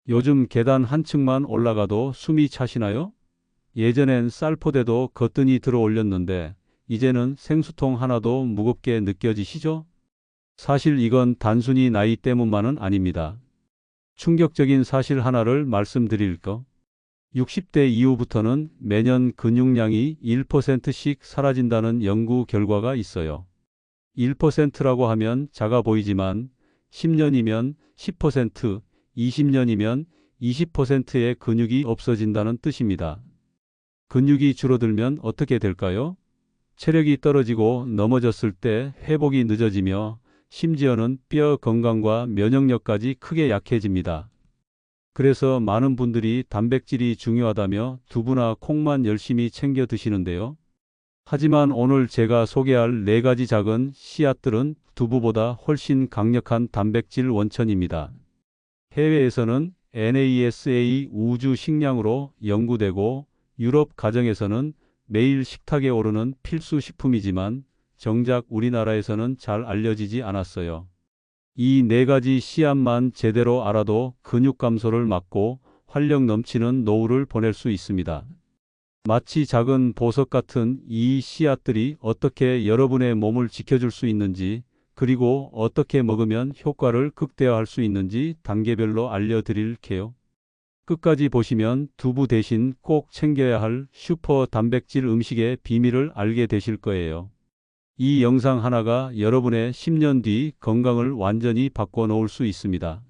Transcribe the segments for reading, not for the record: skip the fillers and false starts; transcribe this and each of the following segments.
요즘 계단 한 층만 올라가도 숨이 차시나요? 예전엔 쌀포대도 거뜬히 들어 올렸는데 이제는 생수통 하나도 무겁게 느껴지시죠? 사실 이건 단순히 나이 때문만은 아닙니다. 충격적인 사실 하나를 말씀드릴까? 60대 이후부터는 매년 근육량이 1%씩 사라진다는 연구 결과가 있어요. 1%라고 하면 작아 보이지만 10년이면 10%, 20년이면 20%의 근육이 없어진다는 뜻입니다. 근육이 줄어들면 어떻게 될까요? 체력이 떨어지고 넘어졌을 때 회복이 늦어지며 심지어는 뼈 건강과 면역력까지 크게 약해집니다. 그래서 많은 분들이 단백질이 중요하다며 두부나 콩만 열심히 챙겨 드시는데요. 하지만 오늘 제가 소개할 4가지 작은 씨앗들은 두부보다 훨씬 강력한 단백질 원천입니다. 해외에서는 NASA 우주 식량으로 연구되고 유럽 가정에서는 매일 식탁에 오르는 필수 식품이지만 정작 우리나라에서는 잘 알려지지 않았어요. 이 4가지 씨앗만 제대로 알아도 근육 감소를 막고 활력 넘치는 노후를 보낼 수 있습니다. 마치 작은 보석 같은 이 씨앗들이 어떻게 여러분의 몸을 지켜줄 수 있는지, 그리고 어떻게 먹으면 효과를 극대화할 수 있는지 단계별로 알려드릴게요. 끝까지 보시면 두부 대신 꼭 챙겨야 할 슈퍼 단백질 음식의 비밀을 알게 되실 거예요. 이 영상 하나가 여러분의 10년 뒤 건강을 완전히 바꿔놓을 수 있습니다.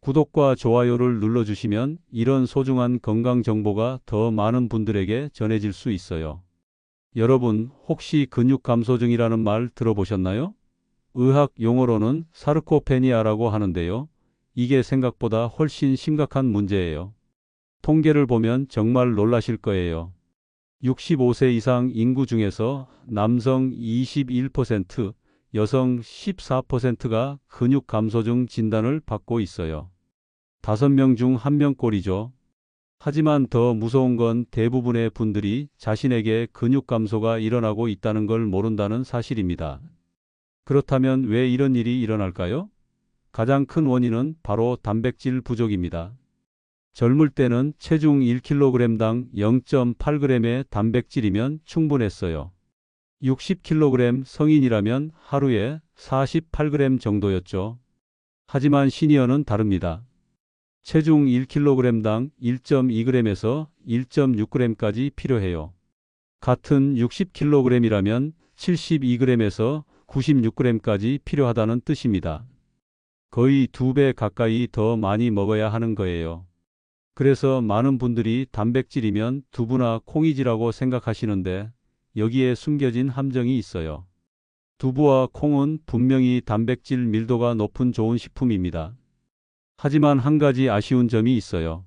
구독과 좋아요를 눌러주시면 이런 소중한 건강 정보가 더 많은 분들에게 전해질 수 있어요. 여러분, 혹시 근육 감소증이라는 말 들어보셨나요? 의학 용어로는 사르코페니아라고 하는데요. 이게 생각보다 훨씬 심각한 문제예요. 통계를 보면 정말 놀라실 거예요. 65세 이상 인구 중에서 남성 21%, 여성 14%가 근육 감소증 진단을 받고 있어요. 5명 중 1명 꼴이죠. 하지만 더 무서운 건 대부분의 분들이 자신에게 근육 감소가 일어나고 있다는 걸 모른다는 사실입니다. 그렇다면 왜 이런 일이 일어날까요? 가장 큰 원인은 바로 단백질 부족입니다. 젊을 때는 체중 1kg당 0.8g의 단백질이면 충분했어요. 60kg 성인이라면 하루에 48g 정도였죠. 하지만 시니어는 다릅니다. 체중 1kg당 1.2g에서 1.6g까지 필요해요. 같은 60kg이라면 72g에서 96g까지 필요하다는 뜻입니다. 거의 2배 가까이 더 많이 먹어야 하는 거예요. 그래서 많은 분들이 단백질이면 두부나 콩이지라고 생각하시는데 여기에 숨겨진 함정이 있어요. 두부와 콩은 분명히 단백질 밀도가 높은 좋은 식품입니다. 하지만 한 가지 아쉬운 점이 있어요.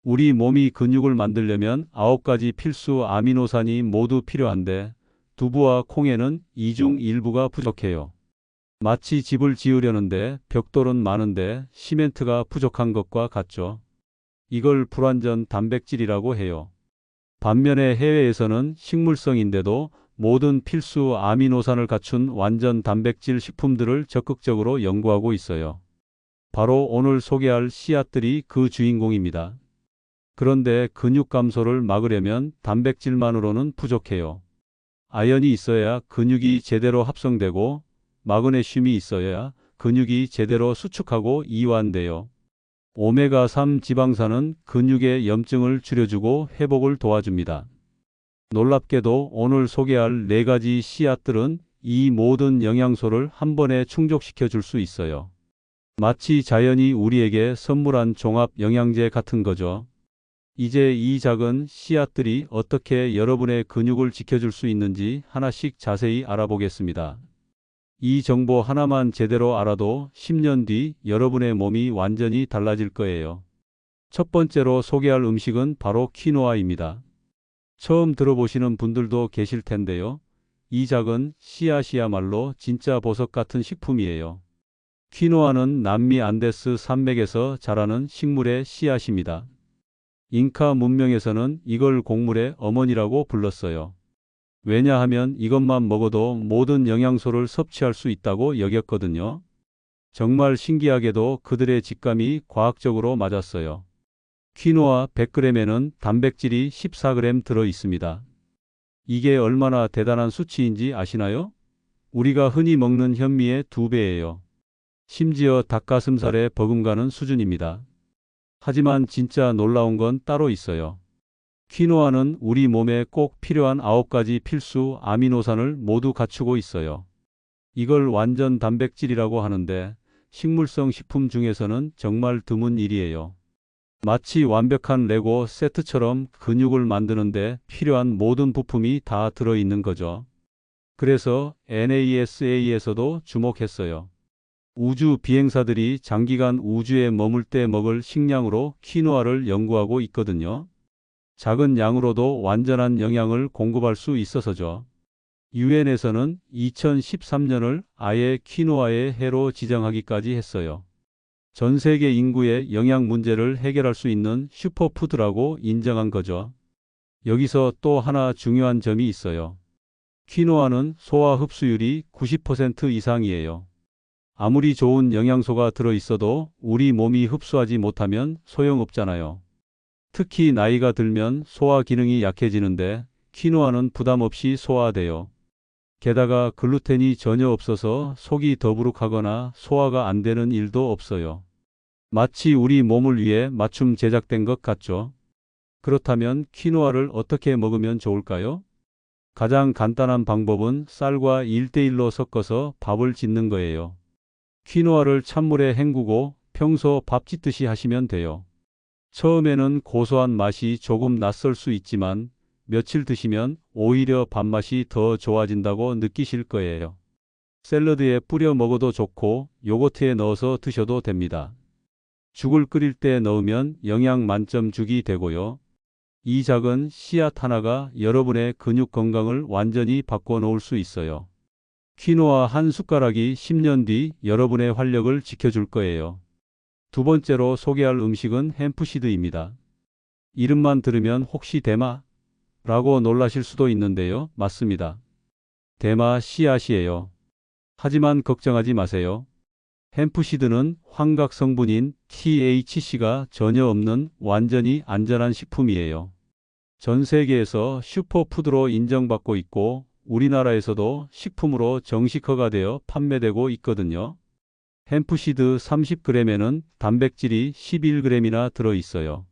우리 몸이 근육을 만들려면 9가지 필수 아미노산이 모두 필요한데 두부와 콩에는 이 중 일부가 부족해요. 마치 집을 지으려는데 벽돌은 많은데 시멘트가 부족한 것과 같죠. 이걸 불완전 단백질이라고 해요. 반면에 해외에서는 식물성인데도 모든 필수 아미노산을 갖춘 완전 단백질 식품들을 적극적으로 연구하고 있어요. 바로 오늘 소개할 씨앗들이 그 주인공입니다. 그런데 근육 감소를 막으려면 단백질만으로는 부족해요. 아연이 있어야 근육이 제대로 합성되고 마그네슘이 있어야 근육이 제대로 수축하고 이완돼요. 오메가3 지방산은 근육의 염증을 줄여주고 회복을 도와줍니다. 놀랍게도 오늘 소개할 4가지 씨앗들은 이 모든 영양소를 한 번에 충족시켜 줄 수 있어요. 마치 자연이 우리에게 선물한 종합 영양제 같은 거죠. 이제 이 작은 씨앗들이 어떻게 여러분의 근육을 지켜줄 수 있는지 하나씩 자세히 알아보겠습니다. 이 정보 하나만 제대로 알아도 10년 뒤 여러분의 몸이 완전히 달라질 거예요. 첫 번째로 소개할 음식은 바로 퀴노아입니다. 처음 들어보시는 분들도 계실 텐데요. 이 작은 씨앗이야말로 진짜 보석 같은 식품이에요. 퀴노아는 남미 안데스 산맥에서 자라는 식물의 씨앗입니다. 잉카 문명에서는 이걸 곡물의 어머니라고 불렀어요. 왜냐하면 이것만 먹어도 모든 영양소를 섭취할 수 있다고 여겼거든요. 정말 신기하게도 그들의 직감이 과학적으로 맞았어요. 퀴노아 100g에는 단백질이 14g 들어 있습니다. 이게 얼마나 대단한 수치인지 아시나요? 우리가 흔히 먹는 현미의 2배예요. 심지어 닭가슴살에 버금가는 수준입니다. 하지만 진짜 놀라운 건 따로 있어요. 퀴노아는 우리 몸에 꼭 필요한 9가지 필수 아미노산을 모두 갖추고 있어요. 이걸 완전 단백질이라고 하는데 식물성 식품 중에서는 정말 드문 일이에요. 마치 완벽한 레고 세트처럼 근육을 만드는데 필요한 모든 부품이 다 들어있는 거죠. 그래서 NASA에서도 주목했어요. 우주 비행사들이 장기간 우주에 머물 때 먹을 식량으로 퀴노아를 연구하고 있거든요. 작은 양으로도 완전한 영양을 공급할 수 있어서죠. 유엔에서는 2013년을 아예 퀴노아의 해로 지정하기까지 했어요. 전 세계 인구의 영양 문제를 해결할 수 있는 슈퍼푸드라고 인정한 거죠. 여기서 또 하나 중요한 점이 있어요. 퀴노아는 소화 흡수율이 90% 이상이에요. 아무리 좋은 영양소가 들어있어도 우리 몸이 흡수하지 못하면 소용없잖아요. 특히 나이가 들면 소화 기능이 약해지는데 퀴노아는 부담 없이 소화돼요. 게다가 글루텐이 전혀 없어서 속이 더부룩하거나 소화가 안 되는 일도 없어요. 마치 우리 몸을 위해 맞춤 제작된 것 같죠? 그렇다면 퀴노아를 어떻게 먹으면 좋을까요? 가장 간단한 방법은 쌀과 1:1로 섞어서 밥을 짓는 거예요. 퀴노아를 찬물에 헹구고 평소 밥 짓듯이 하시면 돼요. 처음에는 고소한 맛이 조금 낯설 수 있지만 며칠 드시면 오히려 밥맛이 더 좋아진다고 느끼실 거예요. 샐러드에 뿌려 먹어도 좋고 요거트에 넣어서 드셔도 됩니다. 죽을 끓일 때 넣으면 영양 만점 죽이 되고요. 이 작은 씨앗 하나가 여러분의 근육 건강을 완전히 바꿔놓을 수 있어요. 퀴노아 한 숟가락이 10년 뒤 여러분의 활력을 지켜줄 거예요. 두 번째로 소개할 음식은 햄프시드입니다. 이름만 들으면 혹시 대마? 라고 놀라실 수도 있는데요. 맞습니다. 대마 씨앗이에요. 하지만 걱정하지 마세요. 햄프시드는 환각 성분인 THC가 전혀 없는 완전히 안전한 식품이에요. 전 세계에서 슈퍼푸드로 인정받고 있고 우리나라에서도 식품으로 정식 허가되어 판매되고 있거든요. 햄프시드 30g에는 단백질이 11g이나 들어있어요.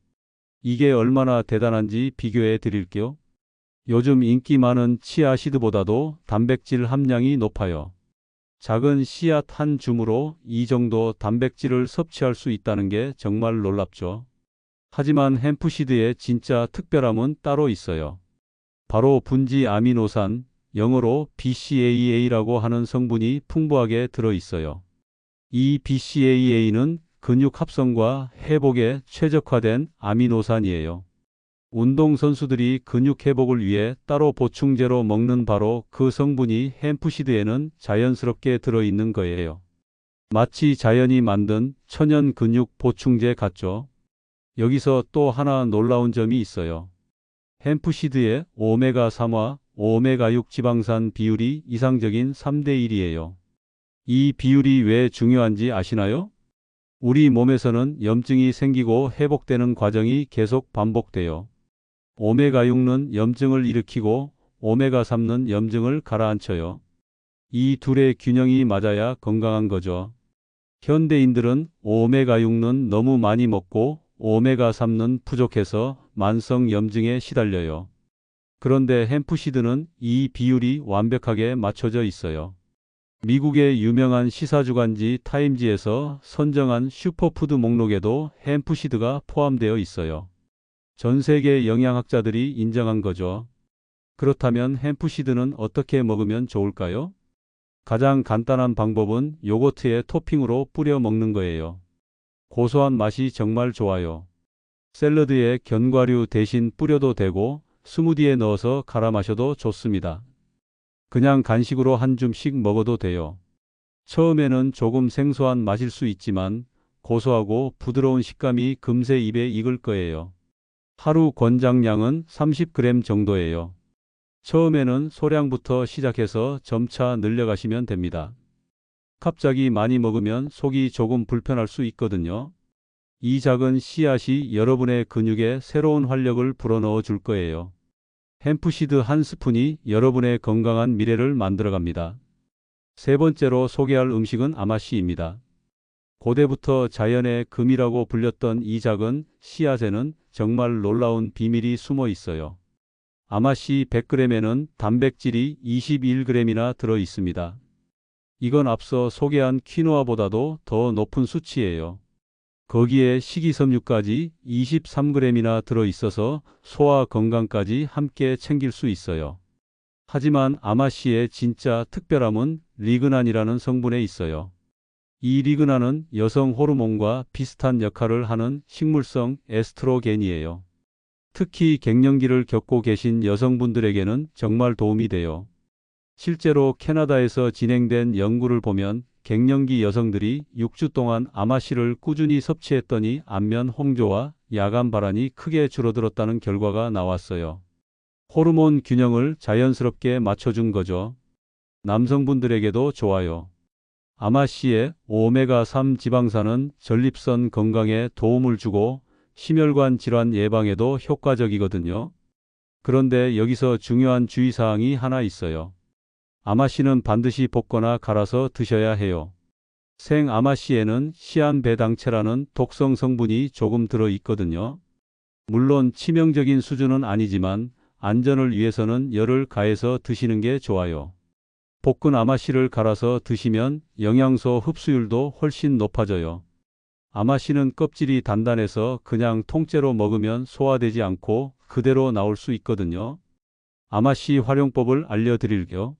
이게 얼마나 대단한지 비교해 드릴게요. 요즘 인기 많은 치아시드보다도 단백질 함량이 높아요. 작은 씨앗 한 줌으로 이 정도 단백질을 섭취할 수 있다는 게 정말 놀랍죠. 하지만 햄프시드의 진짜 특별함은 따로 있어요. 바로 분지 아미노산, 영어로 BCAA라고 하는 성분이 풍부하게 들어있어요. 이 BCAA는 근육 합성과 회복에 최적화된 아미노산이에요. 운동선수들이 근육 회복을 위해 따로 보충제로 먹는 바로 그 성분이 햄프시드에는 자연스럽게 들어있는 거예요. 마치 자연이 만든 천연 근육 보충제 같죠. 여기서 또 하나 놀라운 점이 있어요. 햄프시드의 오메가3와 오메가6 지방산 비율이 이상적인 3:1이에요. 이 비율이 왜 중요한지 아시나요? 우리 몸에서는 염증이 생기고 회복되는 과정이 계속 반복돼요. 오메가6는 염증을 일으키고 오메가3는 염증을 가라앉혀요. 이 둘의 균형이 맞아야 건강한 거죠. 현대인들은 오메가6는 너무 많이 먹고 오메가3는 부족해서 만성 염증에 시달려요. 그런데 햄프시드는 이 비율이 완벽하게 맞춰져 있어요. 미국의 유명한 시사주간지 타임지에서 선정한 슈퍼푸드 목록에도 햄프시드가 포함되어 있어요. 전 세계 영양학자들이 인정한 거죠. 그렇다면 햄프시드는 어떻게 먹으면 좋을까요? 가장 간단한 방법은 요거트에 토핑으로 뿌려 먹는 거예요. 고소한 맛이 정말 좋아요. 샐러드에 견과류 대신 뿌려도 되고 스무디에 넣어서 갈아 마셔도 좋습니다. 그냥 간식으로 한 줌씩 먹어도 돼요. 처음에는 조금 생소한 맛일 수 있지만 고소하고 부드러운 식감이 금세 입에 익을 거예요. 하루 권장량은 30g 정도예요. 처음에는 소량부터 시작해서 점차 늘려가시면 됩니다. 갑자기 많이 먹으면 속이 조금 불편할 수 있거든요. 이 작은 씨앗이 여러분의 근육에 새로운 활력을 불어넣어 줄 거예요. 햄프시드 한 스푼이 여러분의 건강한 미래를 만들어갑니다. 세 번째로 소개할 음식은 아마씨입니다. 고대부터 자연의 금이라고 불렸던 이 작은 씨앗에는 정말 놀라운 비밀이 숨어 있어요. 아마씨 100g에는 단백질이 21g이나 들어 있습니다. 이건 앞서 소개한 퀴노아보다도 더 높은 수치예요. 거기에 식이섬유까지 23g이나 들어 있어서 소화 건강까지 함께 챙길 수 있어요. 하지만 아마씨의 진짜 특별함은 리그난이라는 성분에 있어요. 이 리그난은 여성 호르몬과 비슷한 역할을 하는 식물성 에스트로겐이에요. 특히 갱년기를 겪고 계신 여성분들에게는 정말 도움이 돼요. 실제로 캐나다에서 진행된 연구를 보면 갱년기 여성들이 6주 동안 아마씨를 꾸준히 섭취했더니 안면 홍조와 야간 발한이 크게 줄어들었다는 결과가 나왔어요. 호르몬 균형을 자연스럽게 맞춰준 거죠. 남성분들에게도 좋아요. 아마씨의 오메가3 지방산은 전립선 건강에 도움을 주고 심혈관 질환 예방에도 효과적이거든요. 그런데 여기서 중요한 주의사항이 하나 있어요. 아마씨는 반드시 볶거나 갈아서 드셔야 해요. 생 아마씨에는 시안배당체라는 독성 성분이 조금 들어 있거든요. 물론 치명적인 수준은 아니지만 안전을 위해서는 열을 가해서 드시는 게 좋아요. 볶은 아마씨를 갈아서 드시면 영양소 흡수율도 훨씬 높아져요. 아마씨는 껍질이 단단해서 그냥 통째로 먹으면 소화되지 않고 그대로 나올 수 있거든요. 아마씨 활용법을 알려드릴게요.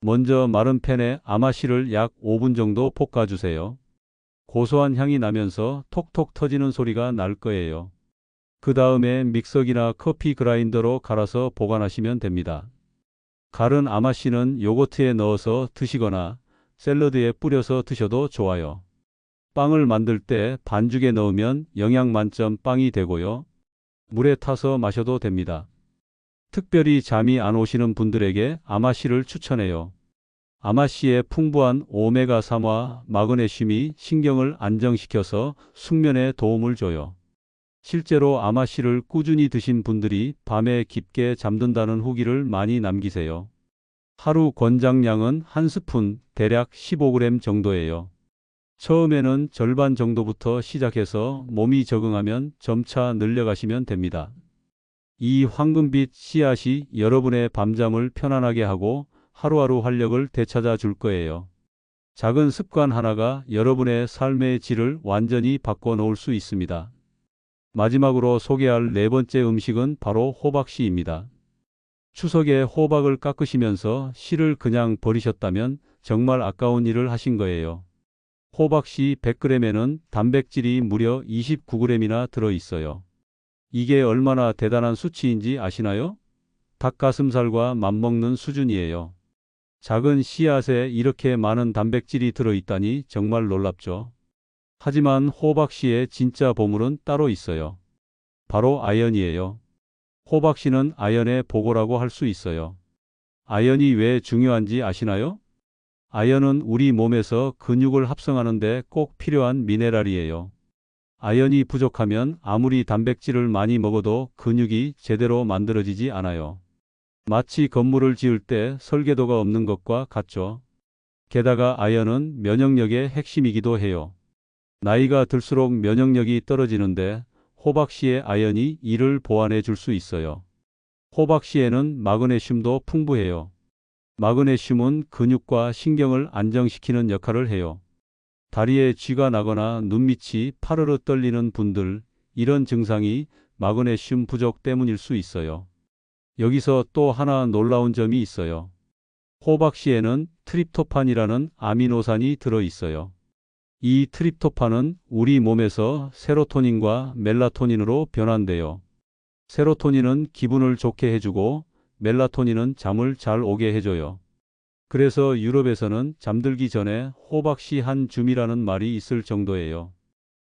먼저 마른 팬에 아마씨를 약 5분 정도 볶아주세요. 고소한 향이 나면서 톡톡 터지는 소리가 날 거예요. 그 다음에 믹서기나 커피 그라인더로 갈아서 보관하시면 됩니다. 갈은 아마씨는 요거트에 넣어서 드시거나 샐러드에 뿌려서 드셔도 좋아요. 빵을 만들 때 반죽에 넣으면 영양 만점 빵이 되고요. 물에 타서 마셔도 됩니다. 특별히 잠이 안 오시는 분들에게 아마씨를 추천해요. 아마씨의 풍부한 오메가3와 마그네슘이 신경을 안정시켜서 숙면에 도움을 줘요. 실제로 아마씨를 꾸준히 드신 분들이 밤에 깊게 잠든다는 후기를 많이 남기세요. 하루 권장량은 한 스푼, 대략 15g 정도예요. 처음에는 절반 정도부터 시작해서 몸이 적응하면 점차 늘려가시면 됩니다. 이 황금빛 씨앗이 여러분의 밤잠을 편안하게 하고 하루하루 활력을 되찾아 줄 거예요. 작은 습관 하나가 여러분의 삶의 질을 완전히 바꿔놓을 수 있습니다. 마지막으로 소개할 네 번째 음식은 바로 호박씨입니다. 추석에 호박을 깎으시면서 씨를 그냥 버리셨다면 정말 아까운 일을 하신 거예요. 호박씨 100g에는 단백질이 무려 29g이나 들어 있어요. 이게 얼마나 대단한 수치인지 아시나요? 닭가슴살과 맞먹는 수준이에요. 작은 씨앗에 이렇게 많은 단백질이 들어 있다니 정말 놀랍죠. 하지만 호박씨의 진짜 보물은 따로 있어요. 바로 아연이에요. 호박씨는 아연의 보고라고 할 수 있어요. 아연이 왜 중요한지 아시나요? 아연은 우리 몸에서 근육을 합성하는 데 꼭 필요한 미네랄이에요. 아연이 부족하면 아무리 단백질을 많이 먹어도 근육이 제대로 만들어지지 않아요. 마치 건물을 지을 때 설계도가 없는 것과 같죠. 게다가 아연은 면역력의 핵심이기도 해요. 나이가 들수록 면역력이 떨어지는데 호박씨의 아연이 이를 보완해 줄 수 있어요. 호박씨에는 마그네슘도 풍부해요. 마그네슘은 근육과 신경을 안정시키는 역할을 해요. 다리에 쥐가 나거나 눈밑이 파르르 떨리는 분들, 이런 증상이 마그네슘 부족 때문일 수 있어요. 여기서 또 하나 놀라운 점이 있어요. 호박씨에는 트립토판이라는 아미노산이 들어 있어요. 이 트립토판은 우리 몸에서 세로토닌과 멜라토닌으로 변환돼요. 세로토닌은 기분을 좋게 해주고 멜라토닌은 잠을 잘 오게 해줘요. 그래서 유럽에서는 잠들기 전에 호박씨 한 줌이라는 말이 있을 정도예요.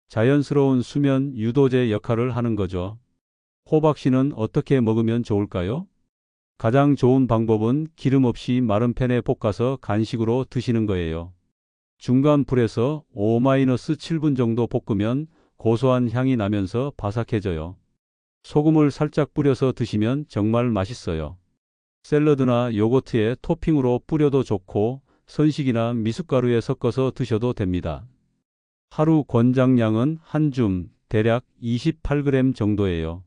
자연스러운 수면 유도제 역할을 하는 거죠. 호박씨는 어떻게 먹으면 좋을까요? 가장 좋은 방법은 기름 없이 마른 팬에 볶아서 간식으로 드시는 거예요. 중간 불에서 5-7분 정도 볶으면 고소한 향이 나면서 바삭해져요. 소금을 살짝 뿌려서 드시면 정말 맛있어요. 샐러드나 요거트에 토핑으로 뿌려도 좋고 선식이나 미숫가루에 섞어서 드셔도 됩니다. 하루 권장량은 한 줌, 대략 28g 정도예요.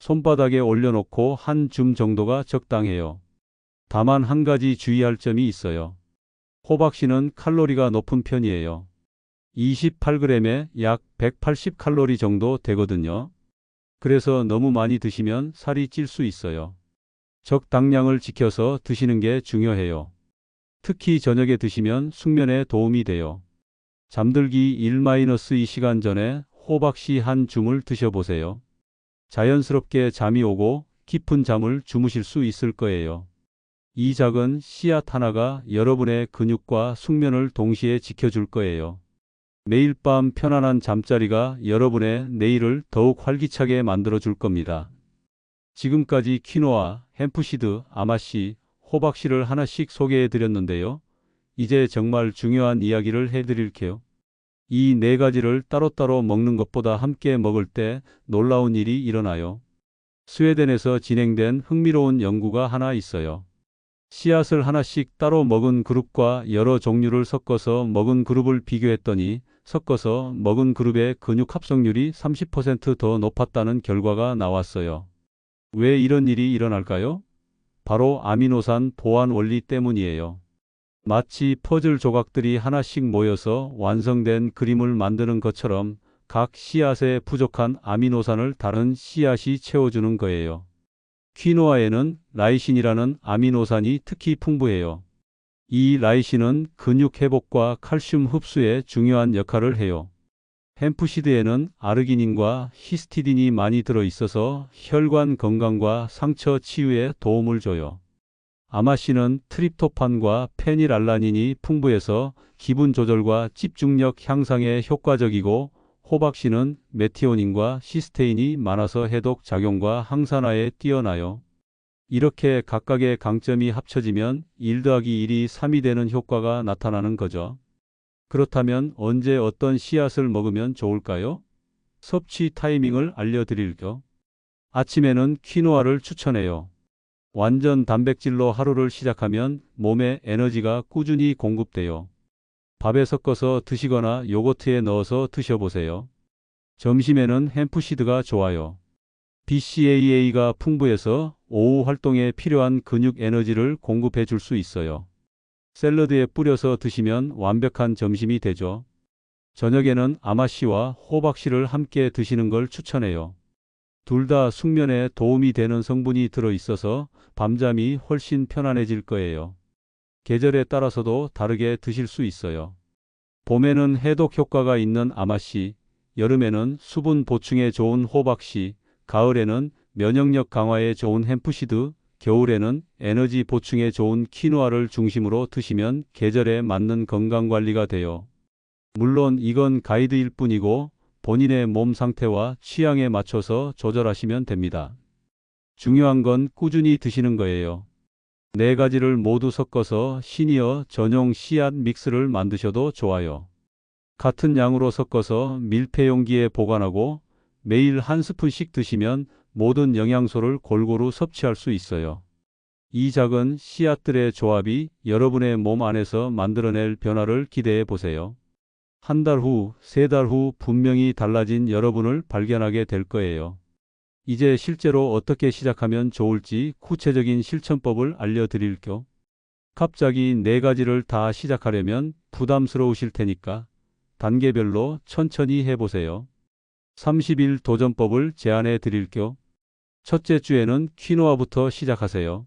손바닥에 올려놓고 한 줌 정도가 적당해요. 다만 한 가지 주의할 점이 있어요. 호박씨는 칼로리가 높은 편이에요. 28g에 약 180칼로리 정도 되거든요. 그래서 너무 많이 드시면 살이 찔 수 있어요. 적당량을 지켜서 드시는 게 중요해요. 특히 저녁에 드시면 숙면에 도움이 돼요. 잠들기 1-2시간 전에 호박씨 한 줌을 드셔보세요. 자연스럽게 잠이 오고 깊은 잠을 주무실 수 있을 거예요. 이 작은 씨앗 하나가 여러분의 근육과 숙면을 동시에 지켜줄 거예요. 매일 밤 편안한 잠자리가 여러분의 내일을 더욱 활기차게 만들어줄 겁니다. 지금까지 퀴노아, 햄프시드, 아마씨, 호박씨를 하나씩 소개해 드렸는데요. 이제 정말 중요한 이야기를 해드릴게요. 이 네 가지를 따로따로 먹는 것보다 함께 먹을 때 놀라운 일이 일어나요. 스웨덴에서 진행된 흥미로운 연구가 하나 있어요. 씨앗을 하나씩 따로 먹은 그룹과 여러 종류를 섞어서 먹은 그룹을 비교했더니 섞어서 먹은 그룹의 근육 합성률이 30% 더 높았다는 결과가 나왔어요. 왜 이런 일이 일어날까요? 바로 아미노산 보완 원리 때문이에요. 마치 퍼즐 조각들이 하나씩 모여서 완성된 그림을 만드는 것처럼 각 씨앗에 부족한 아미노산을 다른 씨앗이 채워주는 거예요. 퀴노아에는 라이신이라는 아미노산이 특히 풍부해요. 이 라이신은 근육 회복과 칼슘 흡수에 중요한 역할을 해요. 햄프시드에는 아르기닌과 히스티딘이 많이 들어있어서 혈관 건강과 상처 치유에 도움을 줘요. 아마씨는 트립토판과 페닐알라닌이 풍부해서 기분 조절과 집중력 향상에 효과적이고, 호박씨는 메티오닌과 시스테인이 많아서 해독 작용과 항산화에 뛰어나요. 이렇게 각각의 강점이 합쳐지면 1+1이 3이 되는 효과가 나타나는 거죠. 그렇다면 언제 어떤 씨앗을 먹으면 좋을까요? 섭취 타이밍을 알려드릴게요. 아침에는 퀴노아를 추천해요. 완전 단백질로 하루를 시작하면 몸에 에너지가 꾸준히 공급돼요. 밥에 섞어서 드시거나 요거트에 넣어서 드셔보세요. 점심에는 햄프시드가 좋아요. BCAA가 풍부해서 오후 활동에 필요한 근육 에너지를 공급해 줄 수 있어요. 샐러드에 뿌려서 드시면 완벽한 점심이 되죠. 저녁에는 아마씨와 호박씨를 함께 드시는 걸 추천해요. 둘 다 숙면에 도움이 되는 성분이 들어있어서 밤잠이 훨씬 편안해질 거예요. 계절에 따라서도 다르게 드실 수 있어요. 봄에는 해독 효과가 있는 아마씨, 여름에는 수분 보충에 좋은 호박씨, 가을에는 면역력 강화에 좋은 햄프시드, 겨울에는 에너지 보충에 좋은 퀴노아를 중심으로 드시면 계절에 맞는 건강관리가 돼요. 물론 이건 가이드일 뿐이고 본인의 몸 상태와 취향에 맞춰서 조절하시면 됩니다. 중요한 건 꾸준히 드시는 거예요. 네 가지를 모두 섞어서 시니어 전용 씨앗 믹스를 만드셔도 좋아요. 같은 양으로 섞어서 밀폐 용기에 보관하고 매일 한 스푼씩 드시면 모든 영양소를 골고루 섭취할 수 있어요. 이 작은 씨앗들의 조합이 여러분의 몸 안에서 만들어낼 변화를 기대해 보세요. 한 달 후, 세 달 후 분명히 달라진 여러분을 발견하게 될 거예요. 이제 실제로 어떻게 시작하면 좋을지 구체적인 실천법을 알려드릴게요. 갑자기 네 가지를 다 시작하려면 부담스러우실 테니까 단계별로 천천히 해보세요. 30일 도전법을 제안해 드릴게요. 첫째 주에는 퀴노아부터 시작하세요.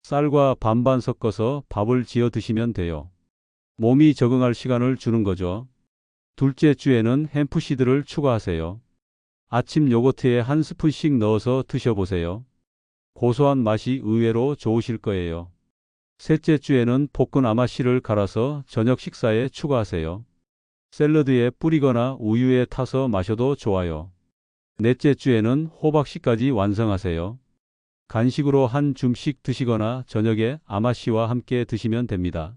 쌀과 반반 섞어서 밥을 지어 드시면 돼요. 몸이 적응할 시간을 주는 거죠. 둘째 주에는 햄프시드를 추가하세요. 아침 요거트에 한 스푼씩 넣어서 드셔보세요. 고소한 맛이 의외로 좋으실 거예요. 셋째 주에는 볶은 아마씨를 갈아서 저녁 식사에 추가하세요. 샐러드에 뿌리거나 우유에 타서 마셔도 좋아요. 넷째 주에는 호박씨까지 완성하세요. 간식으로 한 줌씩 드시거나 저녁에 아마씨와 함께 드시면 됩니다.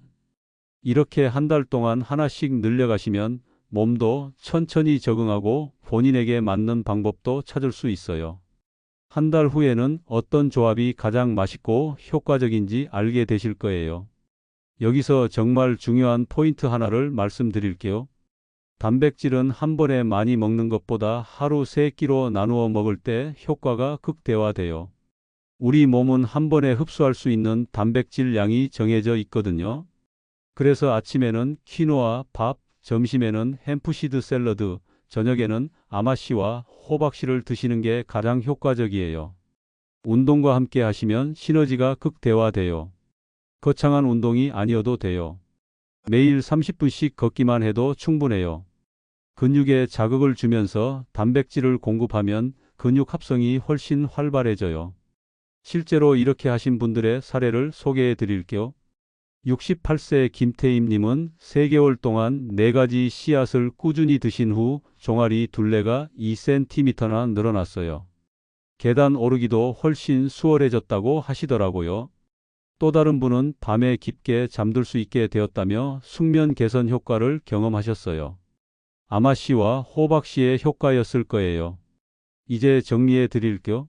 이렇게 한 달 동안 하나씩 늘려가시면 몸도 천천히 적응하고 본인에게 맞는 방법도 찾을 수 있어요. 한 달 후에는 어떤 조합이 가장 맛있고 효과적인지 알게 되실 거예요. 여기서 정말 중요한 포인트 하나를 말씀드릴게요. 단백질은 한 번에 많이 먹는 것보다 하루 3끼로 나누어 먹을 때 효과가 극대화돼요. 우리 몸은 한 번에 흡수할 수 있는 단백질 양이 정해져 있거든요. 그래서 아침에는 퀴노아, 밥, 점심에는 햄프시드 샐러드, 저녁에는 아마씨와 호박씨를 드시는 게 가장 효과적이에요. 운동과 함께 하시면 시너지가 극대화돼요. 거창한 운동이 아니어도 돼요. 매일 30분씩 걷기만 해도 충분해요. 근육에 자극을 주면서 단백질을 공급하면 근육 합성이 훨씬 활발해져요. 실제로 이렇게 하신 분들의 사례를 소개해 드릴게요. 68세 김태임님은 3개월 동안 4가지 씨앗을 꾸준히 드신 후 종아리 둘레가 2cm나 늘어났어요. 계단 오르기도 훨씬 수월해졌다고 하시더라고요. 또 다른 분은 밤에 깊게 잠들 수 있게 되었다며 숙면 개선 효과를 경험하셨어요. 아마씨와 호박씨의 효과였을 거예요. 이제 정리해 드릴게요.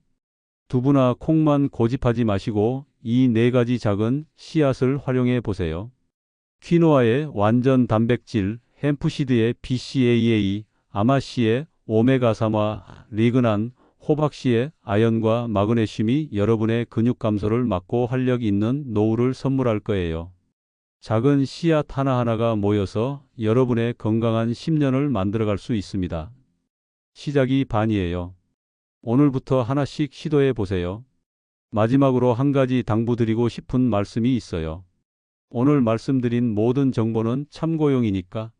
두부나 콩만 고집하지 마시고 이 4가지 작은 씨앗을 활용해 보세요. 퀴노아의 완전 단백질, 햄프시드의 BCAA, 아마씨의 오메가3와 리그난, 호박씨의 아연과 마그네슘이 여러분의 근육 감소를 막고 활력 있는 노후를 선물할 거예요. 작은 씨앗 하나하나가 모여서 여러분의 건강한 10년을 만들어갈 수 있습니다. 시작이 반이에요. 오늘부터 하나씩 시도해 보세요. 마지막으로 한 가지 당부드리고 싶은 말씀이 있어요. 오늘 말씀드린 모든 정보는 참고용이니까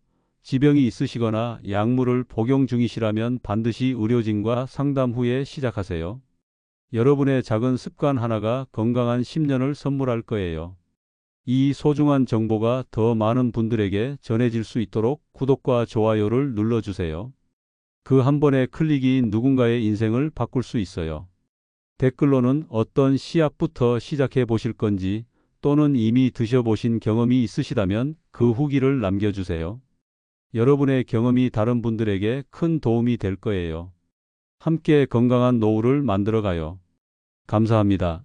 지병이 있으시거나 약물을 복용 중이시라면 반드시 의료진과 상담 후에 시작하세요. 여러분의 작은 습관 하나가 건강한 10년을 선물할 거예요. 이 소중한 정보가 더 많은 분들에게 전해질 수 있도록 구독과 좋아요를 눌러주세요. 그 한 번의 클릭이 누군가의 인생을 바꿀 수 있어요. 댓글로는 어떤 씨앗부터 시작해 보실 건지 또는 이미 드셔보신 경험이 있으시다면 그 후기를 남겨주세요. 여러분의 경험이 다른 분들에게 큰 도움이 될 거예요. 함께 건강한 노후를 만들어 가요. 감사합니다.